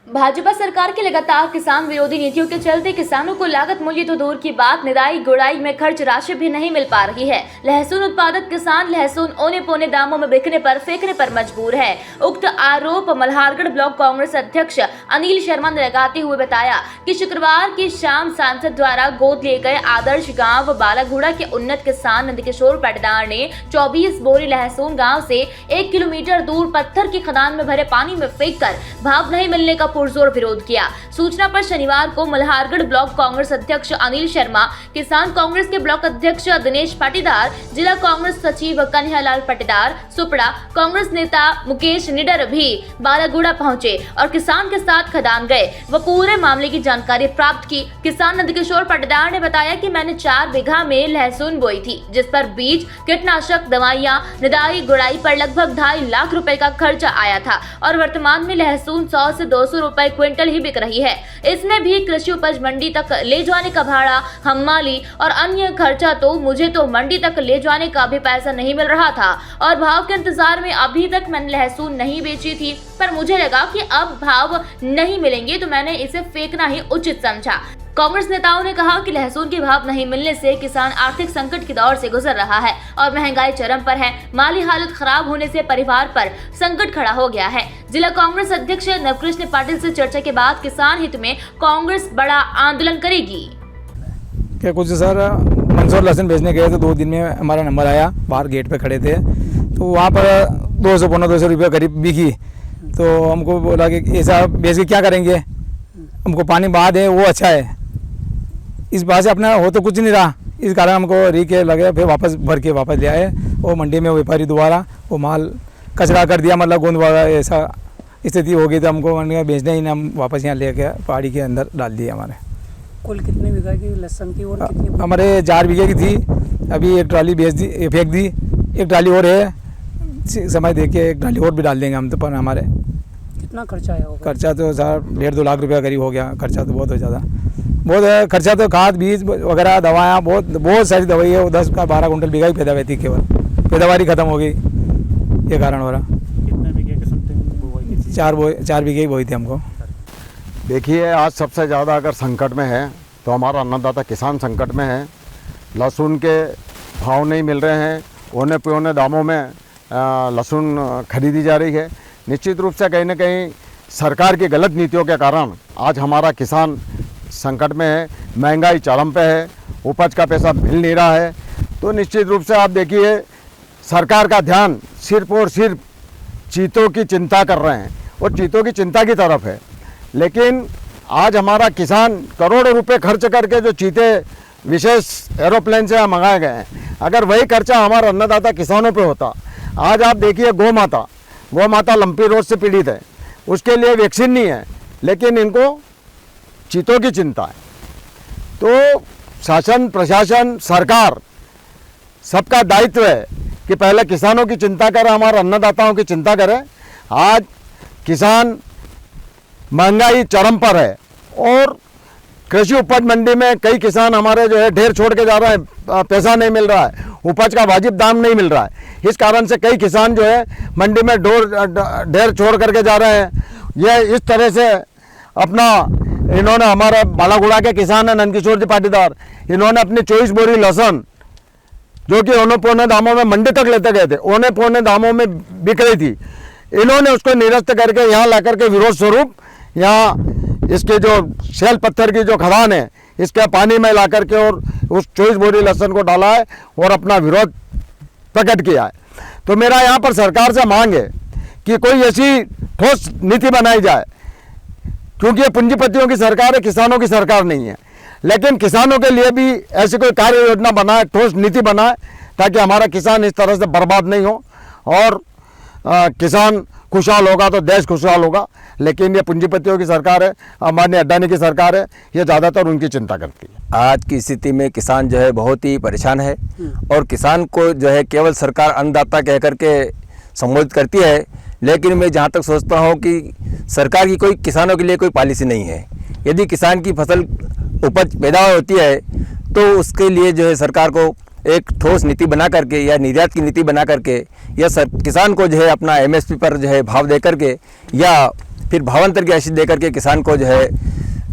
भाजपा सरकार की लगातार किसान विरोधी नीतियों के चलते किसानों को लागत मूल्य तो दूर की बात, निदाई गुड़ाई में खर्च राशि भी नहीं मिल पा रही है। लहसुन उत्पादक किसान लहसुन औने पौने दामों में बिकने पर फेंकने पर मजबूर है। उक्त आरोप मल्हारगढ़ ब्लॉक कांग्रेस अध्यक्ष अनिल शर्मा ने लगाते हुए बताया कि शुक्रवार की शाम सांसद द्वारा गोद लिए गए आदर्श गाँव बालाघोड़ा के उन्नत किसान नंदकिशोर पाटीदार ने 24 बोरी लहसुन गाँव से 1 किलोमीटर दूर पत्थर की खदान में भरे पानी में फेंक कर भाव नहीं मिलने का पुरजोर विरोध किया। सूचना पर शनिवार को मल्हारगढ़ ब्लॉक कांग्रेस अध्यक्ष अनिल शर्मा, किसान कांग्रेस के ब्लॉक अध्यक्ष दिनेश पाटीदार, जिला कांग्रेस सचिव कन्हैयालाल पाटीदार, सुपड़ा कांग्रेस नेता मुकेश निडर भी बालाघोड़ा पहुंचे और किसान के साथ खदान गए व पूरे मामले की जानकारी प्राप्त की। किसान नंदकिशोर पाटीदार ने बताया कि मैंने 4 बीघा में लहसुन बोई थी, जिस पर बीज, कीटनाशक, दवाइयां, निदाई गुड़ाई पर लगभग 2.5 लाख रुपए का खर्चा आया था और वर्तमान में लहसुन 100 से 200 रुपए क्विंटल ही बिक रही है। इसमें भी कृषि उपज मंडी तक ले जाने का भाड़ा, हम्माली और अन्य खर्चा, तो मुझे तो मंडी तक ले जाने का भी पैसा नहीं मिल रहा था और भाव के इंतजार में अभी तक मैंने लहसुन नहीं बेची थी, पर मुझे लगा कि अब भाव नहीं मिलेंगे तो मैंने इसे फेंकना ही उचित समझा। कांग्रेस नेताओं ने कहा कि लहसुन के भाव नहीं मिलने से किसान आर्थिक संकट के दौर से गुजर रहा है और महंगाई चरम पर है। माली हालत खराब होने से परिवार पर संकट खड़ा हो गया है। जिला कांग्रेस अध्यक्ष नवकृष्ण पाटिल से चर्चा के बाद किसान हित में कांग्रेस बड़ा आंदोलन करेगी। क्या कुछ सर मंदसौर लहसुन बेचने गए थे, 2 दिन में हमारा नंबर आया, बाहर गेट पे खड़े थे तो वहाँ पर 200-250 रुपये करीब बिकी। तो हमको बोला कि ऐसा बेच के क्या करेंगे, हमको पानी बहा दे वो अच्छा है। इस बात से अपना हो तो कुछ नहीं रहा, इस कारण हमको रीके लगे, फिर वापस भर के वापस ले आए। वो मंडी में व्यापारी दोबारा वो माल कचरा कर दिया, मतलब गोंद वगैरह ऐसा स्थिति हो गई तो हमको मंडी में बेचना ही नहीं, हम वापस यहाँ लेके पहाड़ी के अंदर डाल दिए। हमारे कुल कितने बीघा की लहसुन की और कितनी? हमारे 4 बीघे की थी, अभी 1 ट्राली बेच दी, फेंक दी, 1 ट्राली और है, समय देख के 1 ट्राली और भी डाल देंगे हम तो। पर हमारे कितना खर्चा आया होगा? खर्चा तो सर 1.5-2 लाख रुपया करीब हो गया। खर्चा तो बहुत हो ज़्यादा, बहुत है खर्चा तो। खाद बीज वगैरह दवाएँ, बहुत सारी दवाई है। वो 10 का 12 कुंटल बीघा ही पैदावार थी, केवल पैदावारी ख़त्म हो गई, ये कारण हो रहा। कितने बीघे के समथिंग? 4 बीघे ही बोई थी हमको। देखिए, आज सबसे ज़्यादा अगर संकट में है तो हमारा अन्नदाता किसान संकट में है। लहसुन के भाव नहीं मिल रहे हैं, औने पौने दामों में लहसुन खरीदी जा रही है। निश्चित रूप से कहीं ना कहीं सरकार की गलत नीतियों के कारण आज हमारा किसान संकट में है। महंगाई चरम पे है, उपज का पैसा मिल नहीं रहा है। तो निश्चित रूप से आप देखिए, सरकार का ध्यान सिर्फ और सिर्फ चीतों की चिंता कर रहे हैं और चीतों की चिंता की तरफ है। लेकिन आज हमारा किसान करोड़ों रुपए खर्च करके जो चीते विशेष एरोप्लेन से मंगाए गए हैं, अगर वही खर्चा हमारा अन्नदाता किसानों पे होता। आज आप देखिए, गौ माता लंपी रोग से पीड़ित है, उसके लिए वैक्सीन नहीं है, लेकिन इनको चीतों की चिंता है। तो शासन, प्रशासन, सरकार, सबका दायित्व है कि पहले किसानों की चिंता करे, हमारे अन्नदाताओं की चिंता करे। आज किसान महंगाई चरम पर है और कृषि उपज मंडी में कई किसान हमारे जो है ढेर छोड़ के जा रहे हैं, पैसा नहीं मिल रहा है, उपज का वाजिब दाम नहीं मिल रहा है। इस कारण से कई किसान जो है मंडी में ढेर छोड़ करके जा रहे हैं। ये इस तरह से अपना इन्होंने, हमारे बालाघोड़ा के किसान है नंदकिशोर जी पाटीदार, इन्होंने अपनी 24 बोरी लहसुन जो कि औने पौने दामों में मंडी तक लेते गए थे, औने पौने दामों में बिक रही थी, इन्होंने उसको निरस्त करके यहाँ ला करके विरोध स्वरूप यहाँ इसके जो शैल पत्थर की जो खदान है, इसके पानी में ला करके और उस 24 बोरी लहसुन को डाला है और अपना विरोध प्रकट किया है। तो मेरा यहाँ पर सरकार से मांग है कि कोई ऐसी ठोस नीति बनाई जाए, क्योंकि ये पूंजीपतियों की सरकार है, किसानों की सरकार नहीं है। लेकिन किसानों के लिए भी ऐसी कोई कार्य योजना बनाए, ठोस नीति बनाए, ताकि हमारा किसान इस तरह से बर्बाद नहीं हो और किसान खुशहाल होगा तो देश खुशहाल होगा। लेकिन ये पूंजीपतियों की सरकार है, अंबानी अडानी की सरकार है, ये ज़्यादातर उनकी चिंता करती है। आज की स्थिति में किसान जो है बहुत ही परेशान है और किसान को जो है केवल सरकार अन्नदाता कह करके संबोधित करती है, लेकिन मैं जहाँ तक सोचता हूँ कि सरकार की कोई किसानों के लिए कोई पॉलिसी नहीं है। यदि किसान की फसल उपज पैदा होती है तो उसके लिए जो है सरकार को एक ठोस नीति बना करके या निर्यात की नीति बना करके या किसान को जो है अपना MSP पर जो है भाव दे करके या फिर भावांतर की राशि दे करके किसान को जो है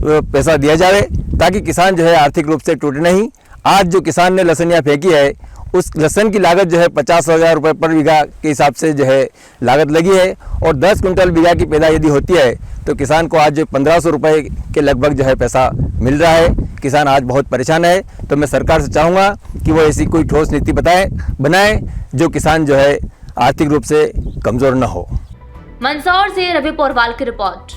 पैसा दिया जाए, ताकि किसान जो है आर्थिक रूप से टूटे नहीं। आज जो किसान ने लहसुन यहाँ फेंकी है, उस लहसुन की लागत जो है 50,000 रुपये पर बीघा के हिसाब से जो है लागत लगी है, और 10 कुंटल बीघा की पैदा यदि होती है तो किसान को आज 1500 रुपये के लगभग जो है पैसा मिल रहा है। किसान आज बहुत परेशान है। तो मैं सरकार से चाहूँगा कि वो ऐसी कोई ठोस नीति बनाए जो किसान जो है आर्थिक रूप से कमज़ोर न हो। मंदसौर से रवि पोरवाल की रिपोर्ट।